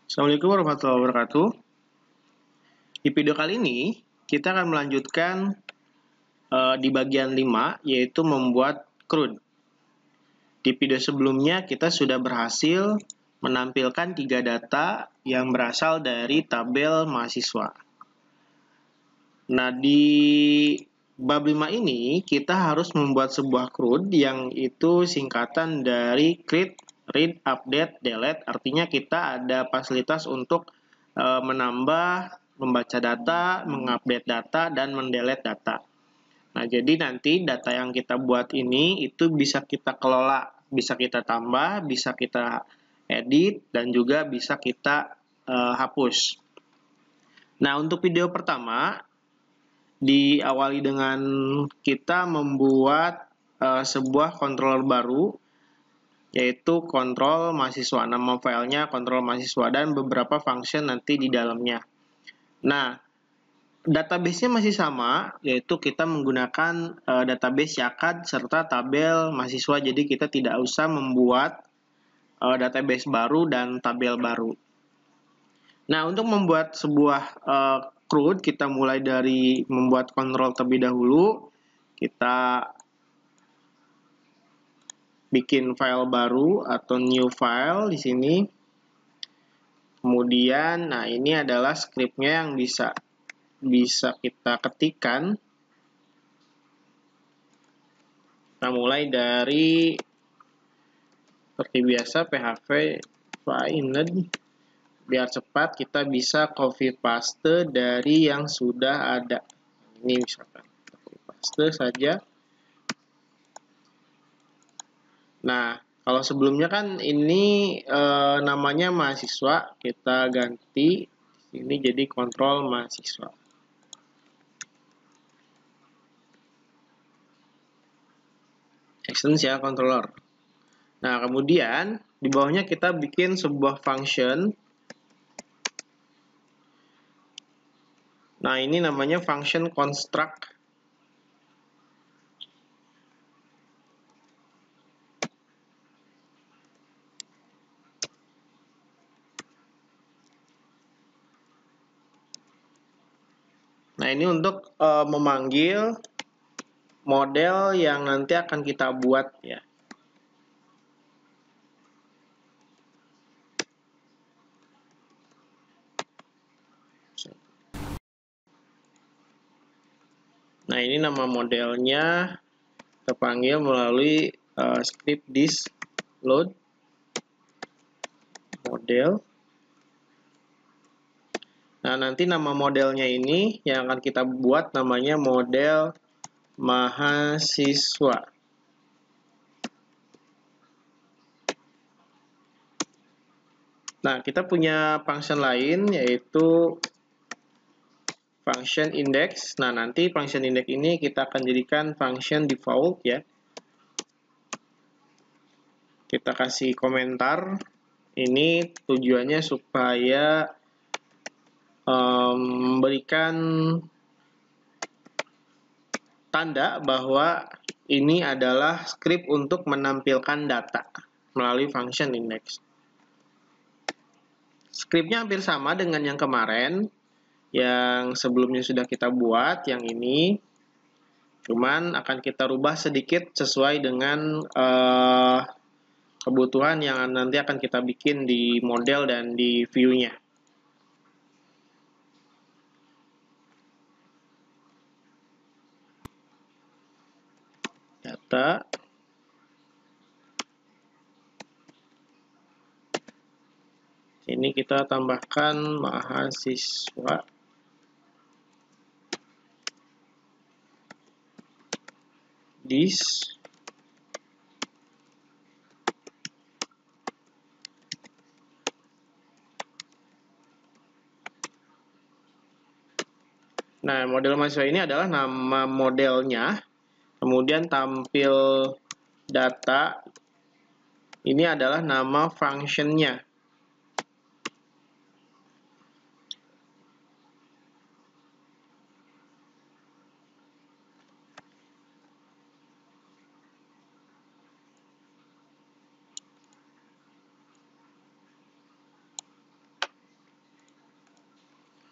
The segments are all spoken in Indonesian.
Assalamualaikum warahmatullahi wabarakatuh. Di video kali ini, kita akan melanjutkan di bagian 5, yaitu membuat CRUD. Di video sebelumnya, kita sudah berhasil menampilkan 3 data yang berasal dari tabel mahasiswa. Nah, di bab 5 ini, kita harus membuat sebuah CRUD yang itu singkatan dari create, read, update, delete. Artinya kita ada fasilitas untuk menambah, membaca data, mengupdate data, dan mendelete data. Nah, jadi nanti data yang kita buat ini itu bisa kita kelola, bisa kita tambah, bisa kita edit, dan juga bisa kita hapus. Nah, untuk video pertama, diawali dengan kita membuat sebuah controller baru, yaitu kontrol mahasiswa. Nama filenya kontrol mahasiswa dan beberapa function nanti di dalamnya. Nah, database-nya masih sama, yaitu kita menggunakan database Yakad serta tabel mahasiswa. Jadi kita tidak usah membuat database baru dan tabel baru. Nah, untuk membuat sebuah CRUD, kita mulai dari membuat kontrol terlebih dahulu. Kita bikin file baru atau new file di sini. Kemudian, nah ini adalah script-nya yang bisa kita ketikkan. Kita mulai dari seperti biasa php find. Biar cepat kita bisa copy paste dari yang sudah ada. Ini misalkan copy paste saja. Nah, kalau sebelumnya kan ini namanya mahasiswa, kita ganti ini jadi kontrol mahasiswa. Extends ya, controller. Nah, kemudian di bawahnya kita bikin sebuah function. Nah, ini namanya function construct. Nah, ini untuk memanggil model yang nanti akan kita buat ya. Nah, ini nama modelnya terpanggil melalui script this load model. Nah, nanti nama modelnya ini yang akan kita buat namanya model mahasiswa. Nah, kita punya function lain yaitu function index. Nah, nanti function index ini kita akan jadikan function default ya. Kita kasih komentar. Ini tujuannya supaya memberikan tanda bahwa ini adalah script untuk menampilkan data melalui function index. Scriptnya hampir sama dengan yang kemarin, yang sebelumnya sudah kita buat, yang ini. Cuman akan kita rubah sedikit sesuai dengan kebutuhan yang nanti akan kita bikin di model dan di view-nya. Data. Ini kita tambahkan mahasiswa. This. Nah, model mahasiswa ini adalah nama modelnya. Kemudian tampil data. Ini adalah nama function-nya.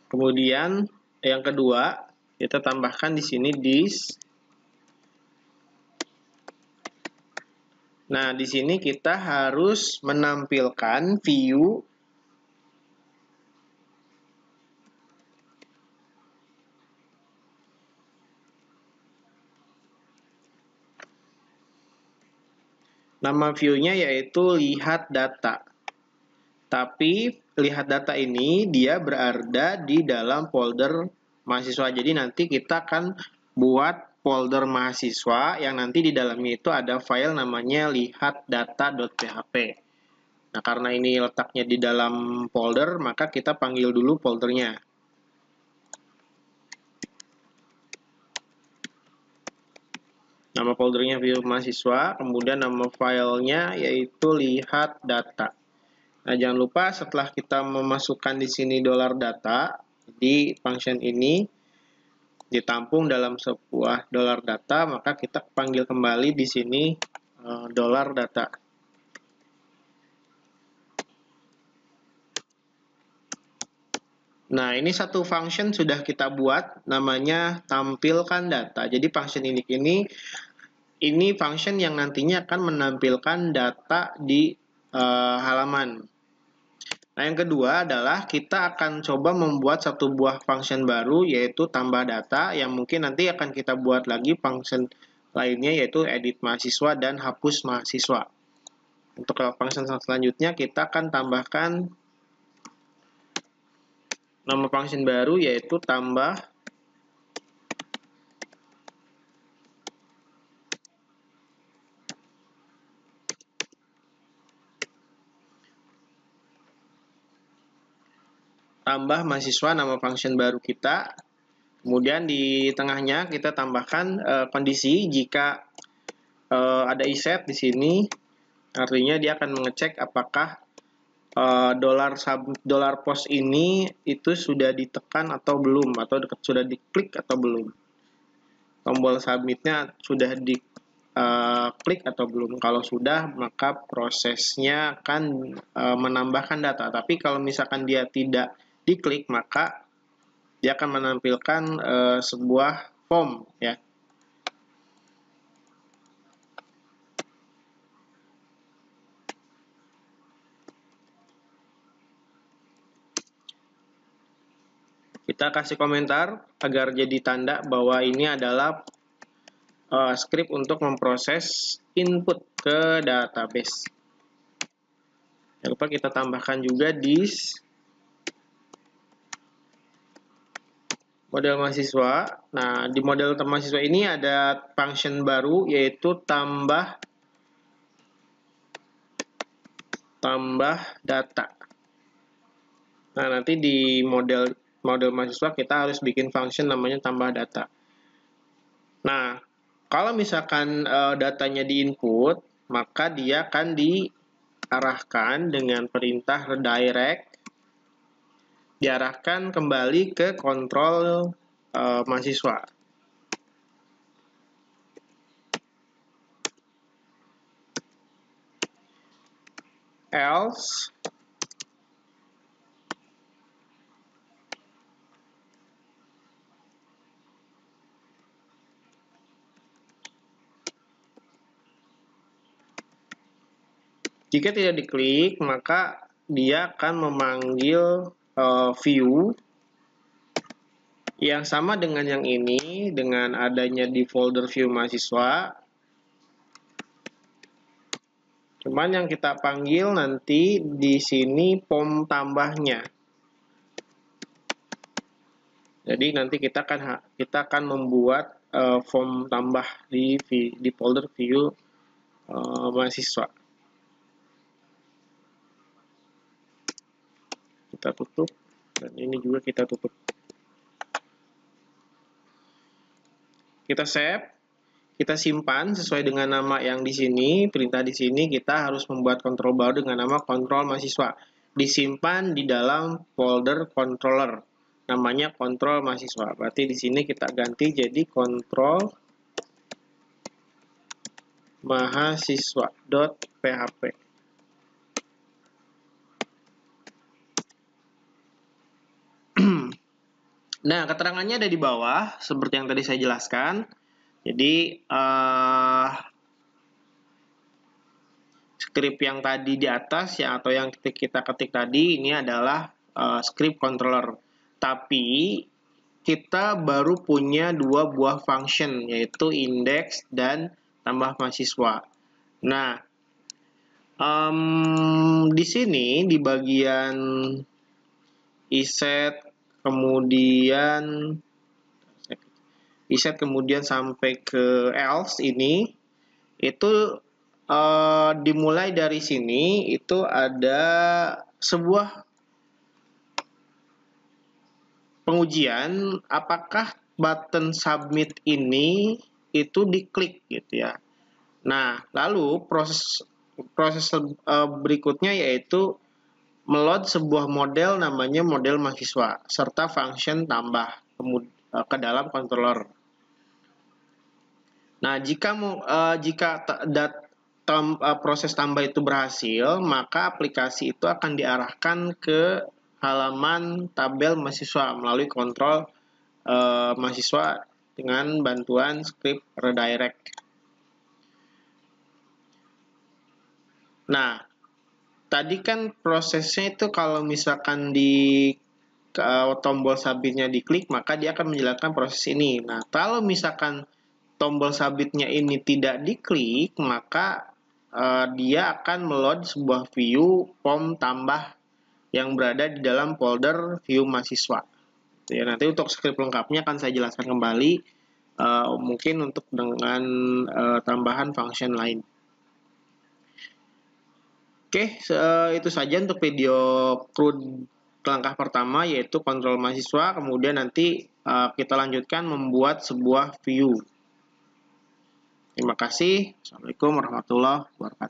Kemudian yang kedua, kita tambahkan di sini this. Nah, di sini kita harus menampilkan view nama view-nya yaitu lihat data. Tapi lihat data ini dia berada di dalam folder mahasiswa. Jadi nanti kita akan buat folder mahasiswa yang nanti di dalamnya itu ada file namanya lihatdata.php. Nah, karena ini letaknya di dalam folder, maka kita panggil dulu foldernya. Nama foldernya view mahasiswa, kemudian nama filenya yaitu lihat data. Nah, jangan lupa setelah kita memasukkan di sini $data di function ini ditampung dalam sebuah $data, maka kita panggil kembali di sini $data. Nah, ini satu function sudah kita buat namanya tampilkan data. Jadi function ini function yang nantinya akan menampilkan data di halaman. Nah, yang kedua adalah kita akan coba membuat satu buah function baru yaitu tambah data yang mungkin nanti akan kita buat lagi function lainnya yaitu edit mahasiswa dan hapus mahasiswa. Untuk function selanjutnya kita akan tambahkan nama function baru yaitu tambah mahasiswa, nama function baru kita. Kemudian di tengahnya kita tambahkan kondisi jika ada iset di sini, artinya dia akan mengecek apakah dollar post ini itu sudah ditekan atau belum, atau sudah diklik atau belum. Tombol submitnya sudah diklik atau belum. Kalau sudah, maka prosesnya akan menambahkan data. Tapi kalau misalkan dia tidak diklik, maka dia akan menampilkan sebuah form, ya. Kita kasih komentar agar jadi tanda bahwa ini adalah script untuk memproses input ke database. Jangan lupa kita tambahkan juga this model mahasiswa. Nah, di model mahasiswa ini ada function baru yaitu tambah data. Nah, nanti di model mahasiswa kita harus bikin function namanya tambah data. Nah, kalau misalkan datanya di input, maka dia akan diarahkan dengan perintah redirect, diarahkan kembali ke kontrol mahasiswa. Else jika tidak diklik, maka dia akan memanggil view yang sama dengan yang ini, dengan adanya di folder view mahasiswa. Cuman yang kita panggil nanti di sini form tambahnya. Jadi nanti kita akan membuat form tambah di folder view mahasiswa. Kita tutup, dan ini juga kita tutup. Kita save, kita simpan sesuai dengan nama yang di sini, perintah di sini. Kita harus membuat kontrol baru dengan nama kontrol mahasiswa. Disimpan di dalam folder controller, namanya kontrol mahasiswa. Berarti di sini kita ganti jadi kontrol mahasiswa.php. Nah, keterangannya ada di bawah, seperti yang tadi saya jelaskan. Jadi, script yang tadi di atas ya atau yang kita ketik tadi ini adalah script controller. Tapi kita baru punya dua buah function yaitu index dan tambah mahasiswa. Nah, di sini di bagian iset kemudian sampai ke else ini itu dimulai dari sini itu ada sebuah pengujian apakah button submit ini itu diklik gitu ya. Nah, lalu proses berikutnya yaitu meload sebuah model namanya model mahasiswa serta function tambah ke dalam controller. Nah, jika proses tambah itu berhasil, maka aplikasi itu akan diarahkan ke halaman tabel mahasiswa melalui kontrol mahasiswa dengan bantuan script redirect. Nah, tadi kan prosesnya itu kalau misalkan di tombol submitnya diklik, maka dia akan menjalankan proses ini. Nah, kalau misalkan tombol submitnya ini tidak diklik, maka dia akan meload sebuah view form tambah yang berada di dalam folder view mahasiswa. Ya, nanti untuk script lengkapnya akan saya jelaskan kembali, mungkin untuk dengan tambahan function lain. Oke, itu saja untuk video CRUD langkah pertama yaitu kontrol mahasiswa, kemudian nanti kita lanjutkan membuat sebuah view. Terima kasih. Assalamualaikum warahmatullahi wabarakatuh.